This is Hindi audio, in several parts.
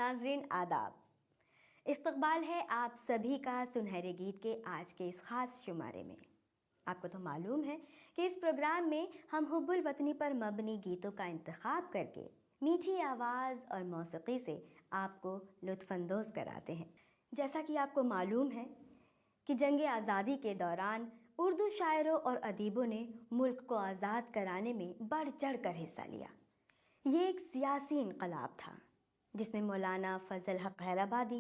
नाज़रीन आदाब। इस्तकबाल है आप सभी का सुनहरे गीत के आज के इस ख़ास शुमारे में। आपको तो मालूम है कि इस प्रोग्राम में हम हुब्बुल वतनी पर मबनी गीतों का इंतखाब करके मीठी आवाज़ और मौसीक़ी से आपको लुत्फ़अंदोज़ कराते हैं। जैसा कि आपको मालूम है कि जंग आज़ादी के दौरान उर्दू शायरों और अदीबों ने मुल्क को आज़ाद कराने में बढ़ चढ़ कर हिस्सा लिया। ये एक सियासी इनकलाब था जिसमें मौलाना फ़ज़ल हक़ हैदराबादी,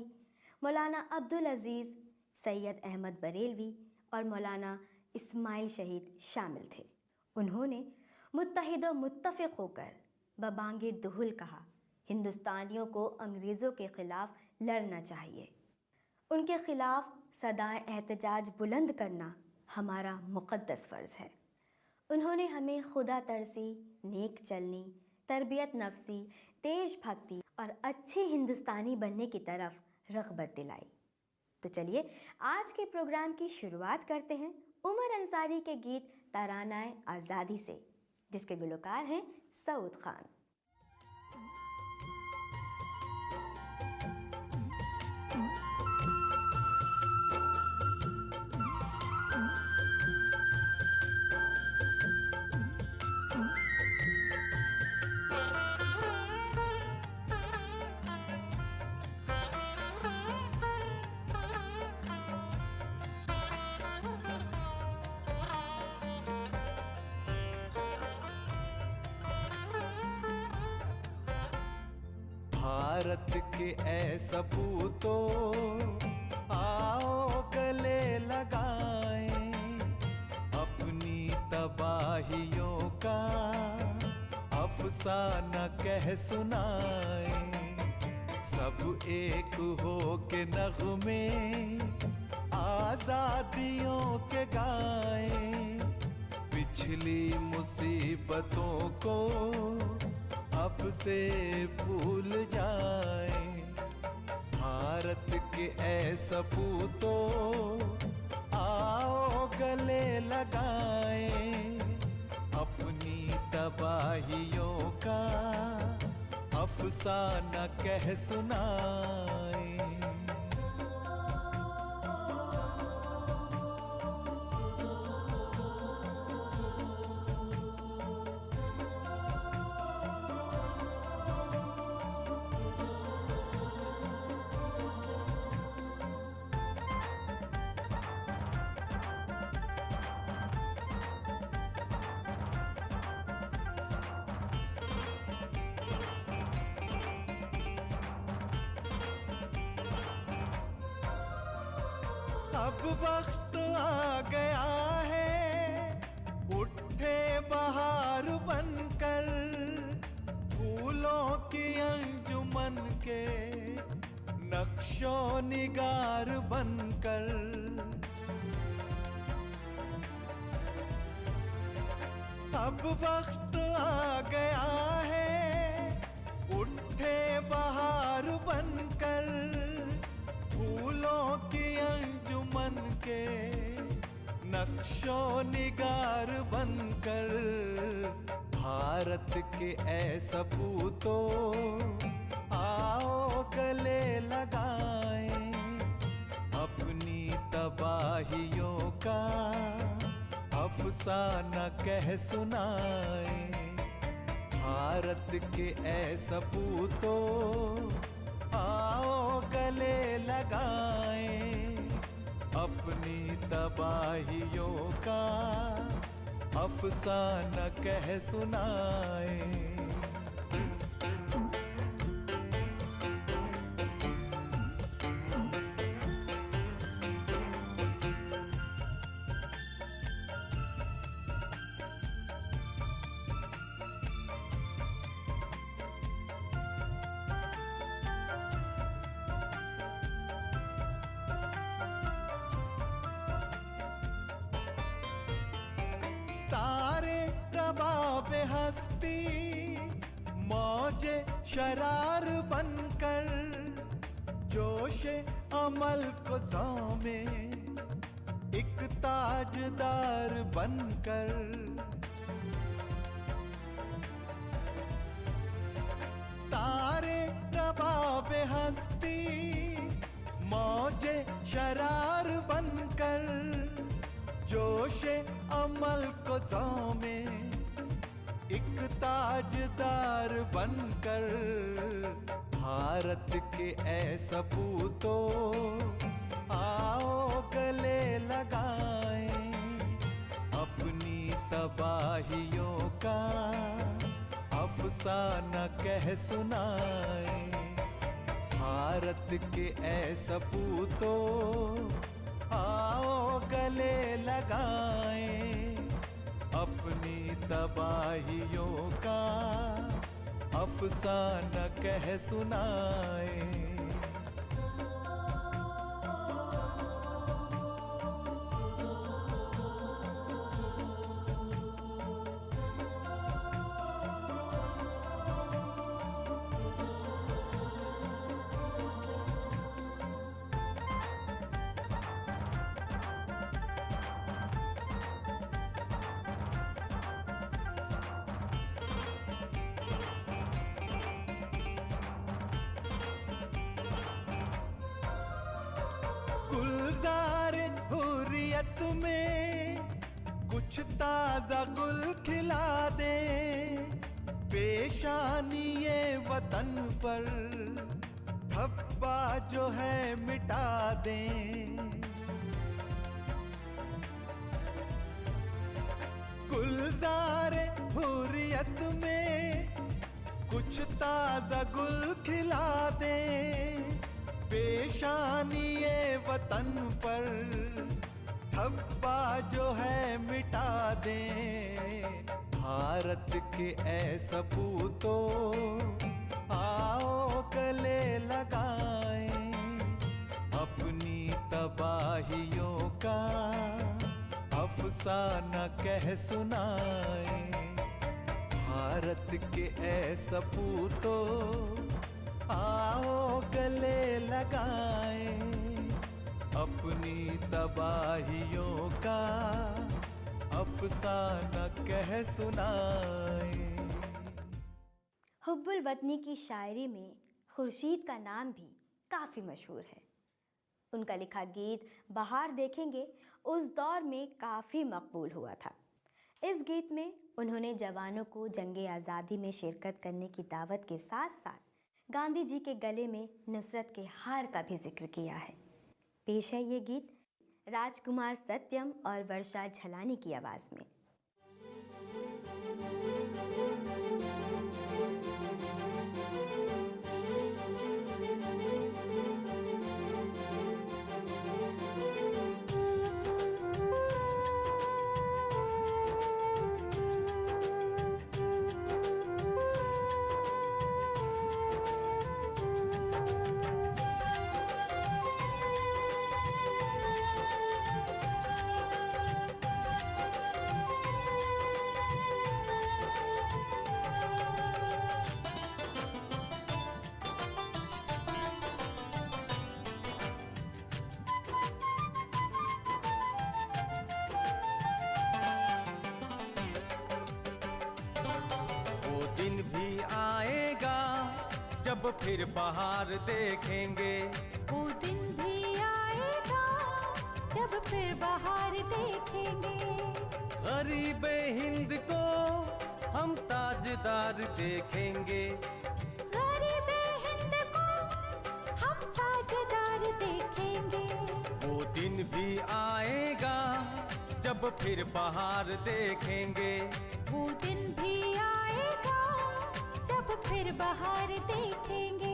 मौलाना अब्दुल अज़ीज़, सैयद अहमद बरेलवी और मौलाना इस्माइल शहीद शामिल थे। उन्होंने मुत्तहिद व मुत्तफ़िक़ होकर बबांगे दुहुल कहा, हिंदुस्तानियों को अंग्रेज़ों के ख़िलाफ़ लड़ना चाहिए। उनके ख़िलाफ़ सदाए एहतजाज बुलंद करना हमारा मुक़द्दस फ़र्ज़ है। उन्होंने हमें खुदा तरसी, नेक चलनी, तरबियत नफ्सी, देश भक्ति और अच्छे हिंदुस्तानी बनने की तरफ रग़बत दिलाई। तो चलिए आज के प्रोग्राम की शुरुआत करते हैं उमर अंसारी के गीत तरानाए आज़ादी से, जिसके गुलकार हैं सऊद खान। भारत के ऐ सपूतो आओ गले लगाएं, अपनी तबाहियों का अफसाना कह सुनाएं। सब एक हो के नग़्मे आज़ादियों के गाएं, पिछली मुसीबतों को अब से भूल जाएं। भारत के ऐ सपूतो आओ गले लगाएं, अपनी तबाहियों का अफसाना कह सुनाएं। अब वक्त आ गया है उठे बहार बनकर, फूलों की अंजुमन के नक्शो निगार बनकर। अब वक्त आ गया है उठे बहार बनकर, फूलों की अंजुमन के नक्शो निगार बनकर। भारत के ऐ सपूतो आओ गले लगाएं, अपनी तबाहियों का अफसाना कह सुनाएं। भारत के ऐ सपूतो आओ गले लगाएं, अपनी तबाहियों का अफसाना कह सुनाएं। तारे रबाब हस्ती मौजे शरार बनकर, जोशे अमल को ज़ामे एक ताजदार बनकर। तारे रबाबे हस्ती मौजे शरार बनकर जोशे अमल को जोमे एक ताजदार बनकर भारत के ऐसा पूतो आओ गले लगाएं अपनी तबाहियों का अफसाना कह सुनाए भारत के ऐसा पूतो आओ गले लगाएं अपनी तबाहियों का अफसाना कह सुनाए गुलजार हुर्रियत में कुछ ताजा गुल खिला दे पेशानी ये वतन पर धब्बा जो है मिटा दे गुलजार हुर्रियत में कुछ ताजा गुल खिला दे पेशानी ये वतन पर धब्बा जो है मिटा दे भारत के ऐसा पूतो आओ गले लगाएं अपनी तबाहियों का अफसाना कह सुनाए भारत के ऐसा पूतो आओ गले लगाएं अपनी तबाहियों का अफसाना कह सुनाए हुब्बुल वतनी की शायरी में खुर्शीद का नाम भी काफ़ी मशहूर है। उनका लिखा गीत बहार देखेंगे उस दौर में काफ़ी मकबूल हुआ था। इस गीत में उन्होंने जवानों को जंगे आज़ादी में शिरकत करने की दावत के साथ साथ गांधी जी के गले में नुसरत के हार का भी जिक्र किया है। पेश है ये गीत राजकुमार सत्यम और वर्षा झलानी की आवाज़ में। जब फिर बाहर देखेंगे वो दिन भी आएगा जब फिर बाहर देखेंगे गरीबे हिंद को हम ताजदार देखेंगे गरीबे हिंद को हम ताजदार देखेंगे वो दिन भी आएगा जब फिर बाहर देखेंगे वो दिन भी आएगा जब फिर बाहर देखेंगे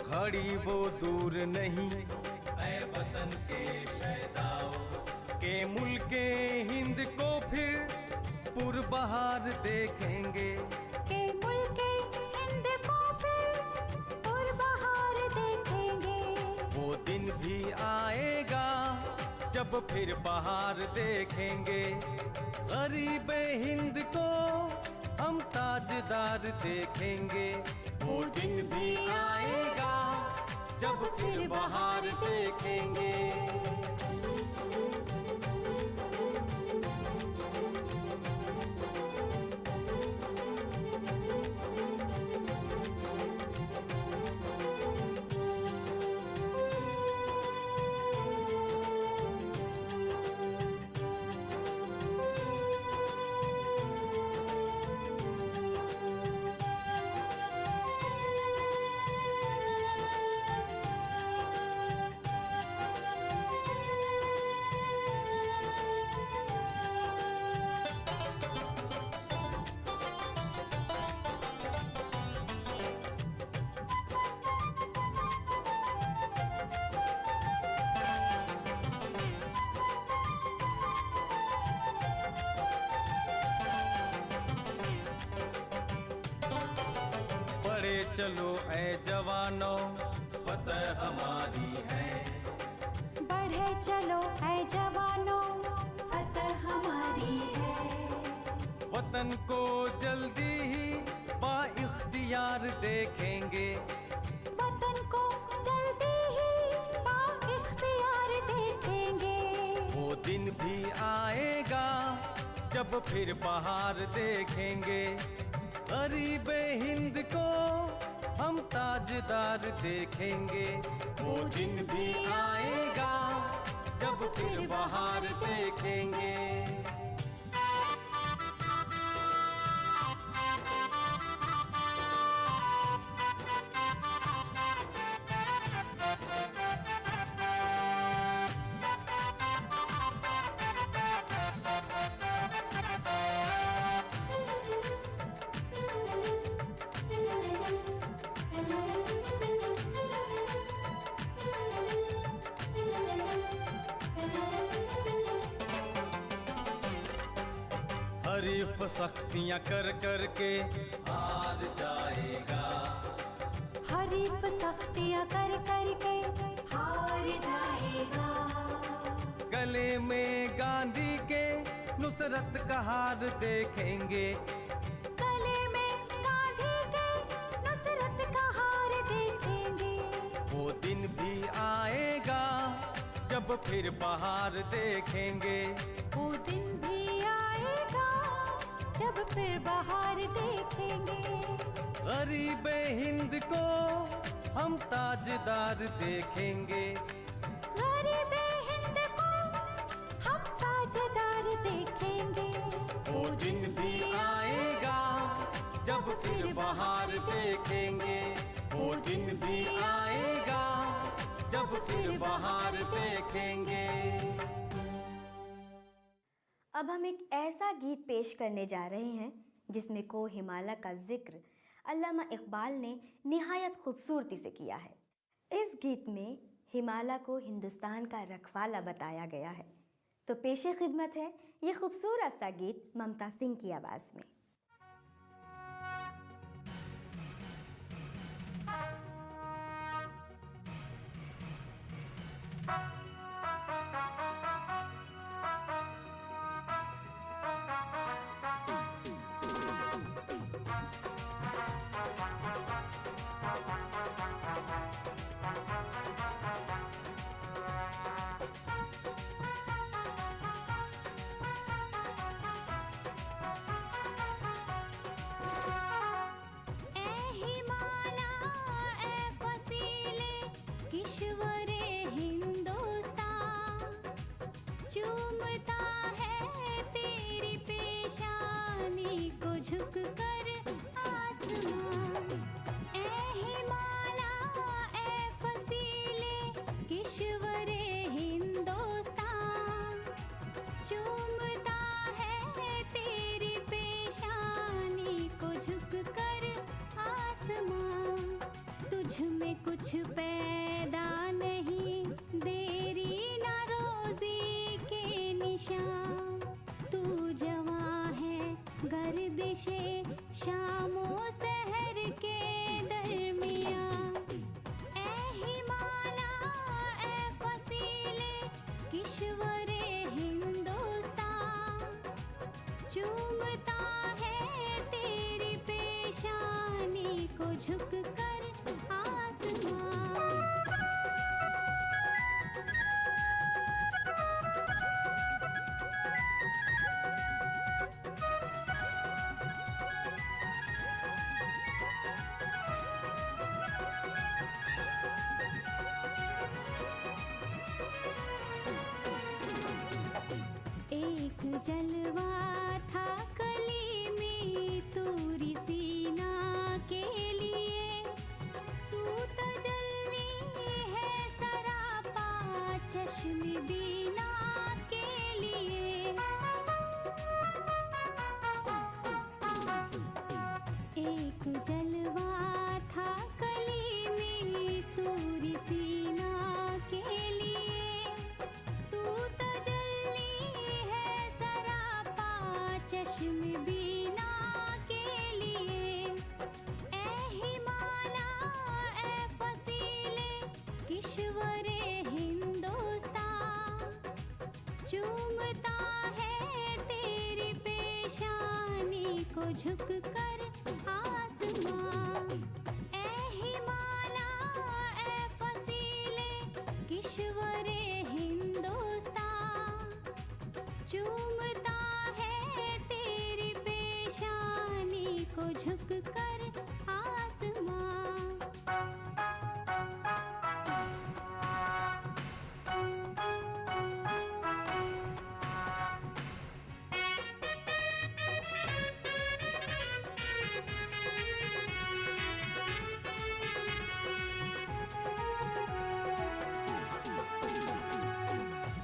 घड़ी वो दूर नहीं ऐ वतन के शहदाओं के मुल्के हिंद को फिर पुरबहार देखेंगे। के मुल्के हिंद को फिर पुरबहार देखेंगे। वो दिन भी आएगा जब फिर बहार देखेंगे। गरीबे हिंद को हम ताजदार देखेंगे। वो दिन भी आएगा जब फिर बहार देखेंगे। चलो ऐ जवानों, फतह हमारी है। बढ़े चलो ऐ जवानों, फतह हमारी है। वतन को जल्दी ही बाइख्तियार देखेंगे। वतन को जल्दी ही बाइख्तियार देखेंगे। वो दिन भी आएगा जब फिर बहार देखेंगे। गरीबे हिंद को हम ताजदार देखेंगे। वो दिन भी आएगा जब फिर बहार देखेंगे। हरीफ सख्तियां कर कर के हार जाएगा। हरीफ सख्तियां कर कर के हार जाएगा। गले में गांधी के नुसरत का हार देखेंगे। गले में गांधी के नुसरत का हार देखेंगे। वो दिन भी आएगा जब फिर बहार देखेंगे। वो दिन भी आएगा जब फिर बहार देखेंगे। गरीबे हिंद को हम ताजदार देखेंगे। गरीबे हिंद को हम ताजदार देखेंगे। वो दिन भी आएगा जब फिर बहार देखेंगे। वो दिन भी आएगा जब फिर बहार देखेंगे। अब हम एक ऐसा गीत पेश करने जा रहे हैं जिसमें को हिमालय का जिक्र अल्लामा इकबाल ने निहायत खूबसूरती से किया है। इस गीत में हिमालय को हिंदुस्तान का रखवाला बताया गया है। तो पेशे खिदमत है ये खूबसूरत सा गीत ममता सिंह की आवाज़ में। कुछ पैदा नहीं, देरी ना रोजी के झुक कर आसमां। एक जलवा था कली में तूरी सीना के लिए, तू तजल्ली है सरापा चश्म बीना के लिए। एक जलवा था कली में तूरी सीना के लिए, तू तजल्ली है सरापा चश्म बीना के लिए। ए हिमाला ए फसीले किश्वरे हिंदुस्तान, चूमता है तेरी पेशानी को झुक कर आसमां। ए हिमाला ए फसीले किश्वरे हिंदुस्तान, चूमता है तेरी पेशानी को झुक कर आसमां।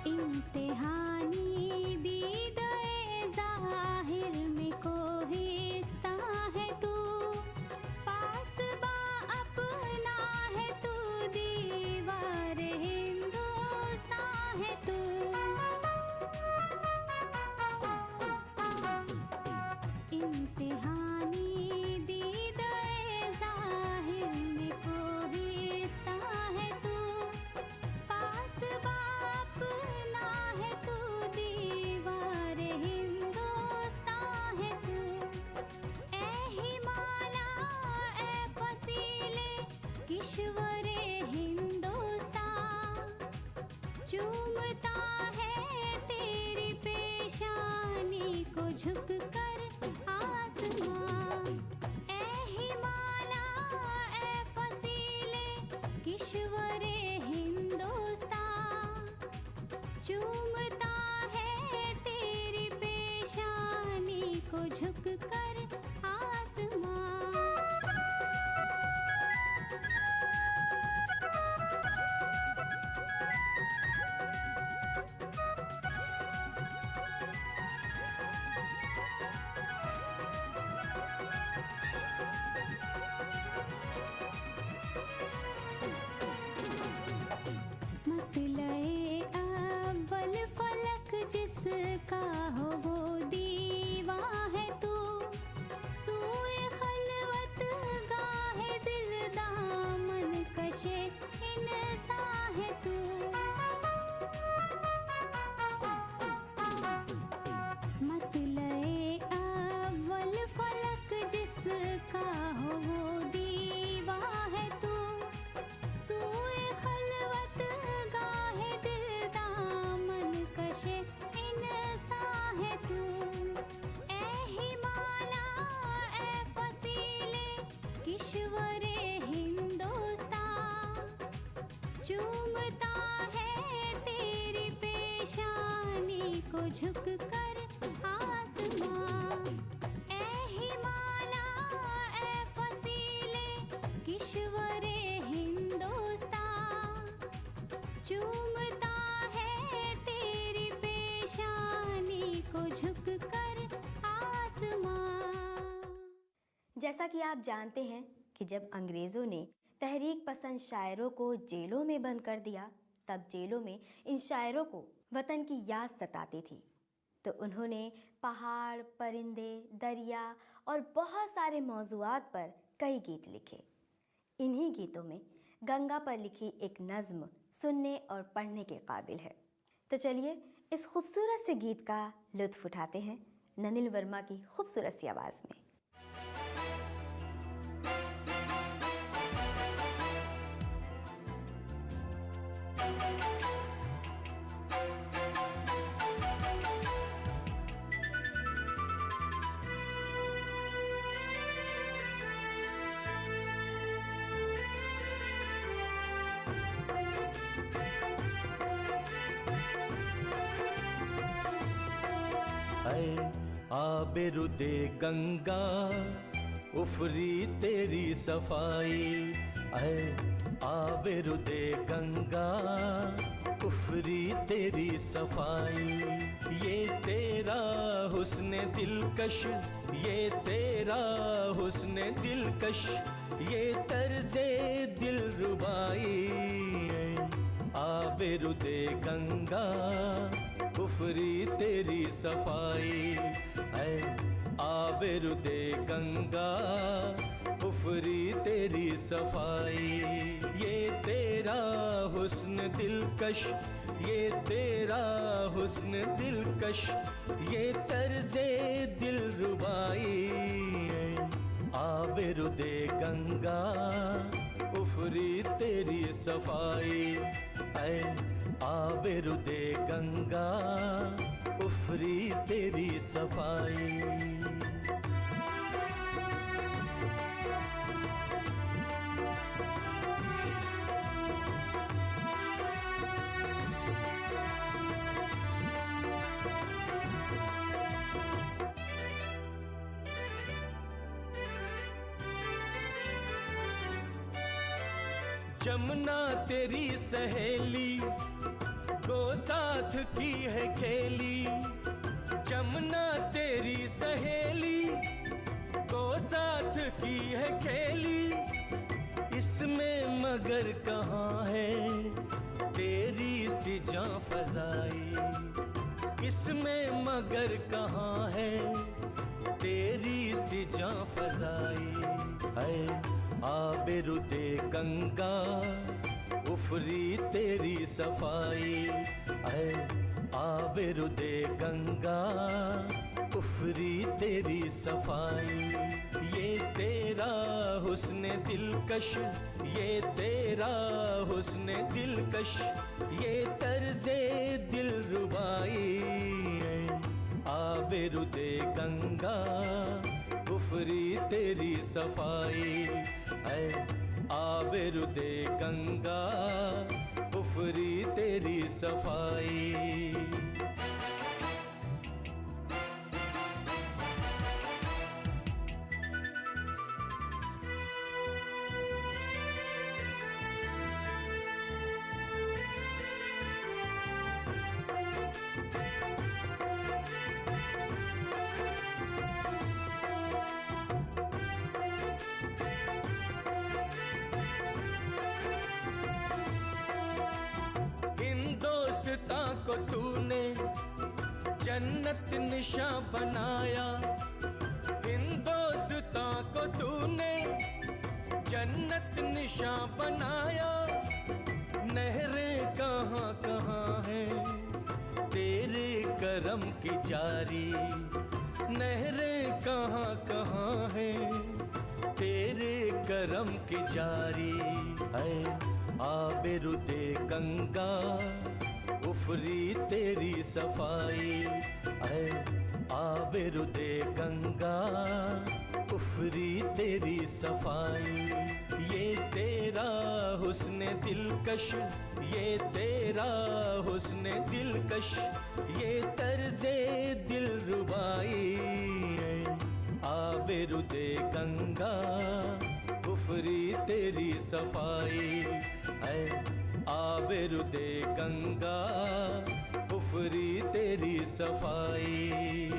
इम्तिहानी दीदे ज़ाहिर में कोहिस्ता है तू, पास बा अपना है तू, दीवार हिंदुस्तान है तू। इम्तिहानी दीदे ज़ाहिर में कोहिस्ता है तू, पास बा अपना है तू, दीवार हिंदुस्तान है तू। ए हिमाला ए फसीले किश्वरे हिंदुस्तान, चूमता है तेरी पेशानी को झुक कर आसमां। ए हिमाला ए फसीले किश्वरे हिंदुस्तान, चूमता है तेरी पेशानी को झुक कर आसमां। मतलए अव्वल फलक जिसका हो वो दीवा है तू, सूए खलवत गाहे दिल दामन कशे इंसान है तू। मतलए अव्वल फलक जिसका हो वो दीवा है तू, सूए खलवत गाहे दिल दामन कशे इंसान है तू। ए हिमाला ए फसीले किश्वरे हिंदुस्तान, चूमता है तेरी पेशानी को झुक कर आसमां। ए हिमाला ए फसीले किश्वरे हिंदुस्तान, चूमता है तेरी पेशानी को झुक कर आसमां। जैसा कि आप जानते हैं कि जब अंग्रेज़ों ने तहरीक पसंद शायरों को जेलों में बंद कर दिया, तब जेलों में इन शायरों को वतन की याद सताती थी, तो उन्होंने पहाड़, परिंदे, दरिया और बहुत सारे मौज़ूआत पर कई गीत लिखे। इन्हीं गीतों में गंगा पर लिखी एक नज़्म सुनने और पढ़ने के काबिल है। तो चलिए इस खूबसूरत से गीत का लुत्फ़ उठाते हैं ननिल वर्मा की खूबसूरत सी आवाज़ में। ऐ आबिरुदे गंगा उफरी तेरी सफाई, ऐ आबिरुदे गंगा उफरी तेरी सफाई। ये तेरा हुस्न दिलकश, ये तेरा हुस्न दिलकश, ये तर्ज़े दिलरुबाई, आबिरुदे गंगा उफरी तेरी सफाई, ऐ आबिरुदे गंगा उफरी तेरी सफाई। ये तेरा हुस्न दिलकश, ये तेरा हुस्न दिलकश, ये तर्ज़े दिलरुबाई, आबिरुदे गंगा उफरी तेरी सफाई, ऐ आबिरुदे गंगा उफरी तेरी सफाई। जमुना तेरी सहेली को साथ की है खेली, जमुना तेरी सहेली को साथ की है खेली। इसमें मगर कहाँ है तेरी सी जां फज़ाई, इसमें मगर कहाँ है तेरी सी जां फज़ाई, है आबिरुदे गंगा उफरी तेरी सफाई, है आबिरुदे गंगा उफरी तेरी सफाई। ये तेरा हुस्न दिलकश, ये तेरा हुस्न दिलकश, ये तर्ज़े दिलरुबाई, आबिरुदे गंगा उफरी तेरी सफाई, है आबिरुदे गंगा उफरी तेरी सफाई। को तूने जन्नत निशा बनाया, हिंदोस्तां को तूने जन्नत निशा बनाया। नहरें कहाँ कहाँ हैं तेरे करम की जारी, नहरें कहाँ कहाँ हैं तेरे करम की जारी, है आबिरुदे गंगा उफरी तेरी सफाई, है आबिरुदे गंगा उफरी तेरी सफाई। ये तेरा हुस्न दिलकश, ये तेरा हुस्न दिलकश, ये तर्ज़े दिलरुबाई, आबिरुदे गंगा उफरी तेरी सफाई, है आबिरुदे गंगा उफरी तेरी सफाई।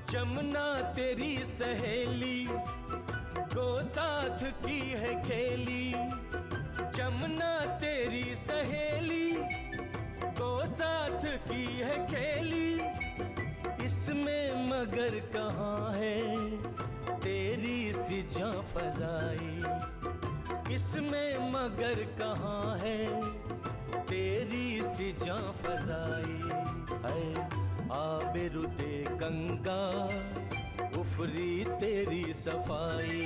जमुना तेरी सहेली को साथ की है खेली, जमुना तेरी सहेली को साथ की है खेली। इसमें मगर कहाँ है तेरी सी जां फज़ाई, इसमें मगर कहाँ है तेरी सी जां फज़ाई, है आबिरुदे गंगा उफरी तेरी सफाई,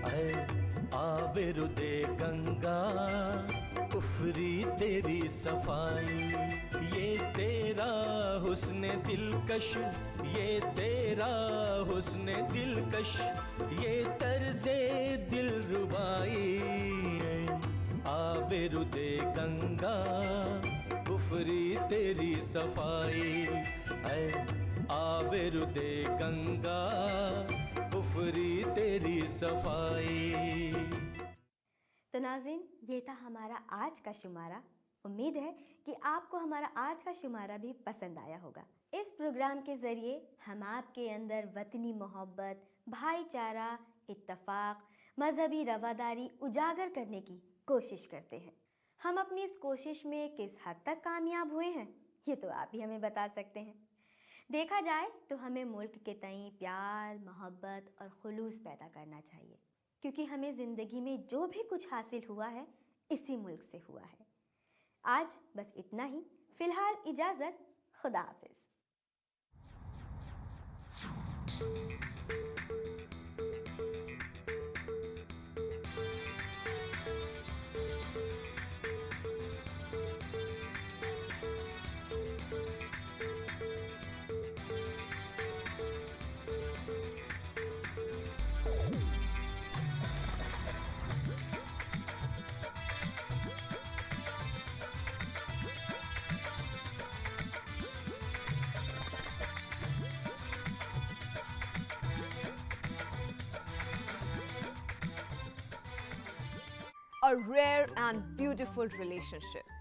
है आबिरुदे गंगा कुफरी तेरी सफाई, ये तेरा हुस्न दिलकश, ये तेरा हुस्न दिलकश, ये तर्ज़े दिलरुबाई, आबिरुदे गंगा कुफरी तेरी सफाई, आबिरुदे गंगा कुफरी तेरी सफाई। तो नाज़रीन, ये था हमारा आज का शुमारा। उम्मीद है कि आपको हमारा आज का शुमारा भी पसंद आया होगा। इस प्रोग्राम के ज़रिए हम आपके अंदर वतनी मोहब्बत, भाईचारा, इत्तफाक, मजहबी रवादारी उजागर करने की कोशिश करते हैं। हम अपनी इस कोशिश में किस हद तक कामयाब हुए हैं, ये तो आप ही हमें बता सकते हैं। देखा जाए तो हमें मुल्क के तईं प्यार, मोहब्बत और खुलूस पैदा करना चाहिए, क्योंकि हमें ज़िंदगी में जो भी कुछ हासिल हुआ है इसी मुल्क से हुआ है। आज बस इतना ही। फ़िलहाल इजाज़त, खुदा हाफिज़। A rare and beautiful relationship.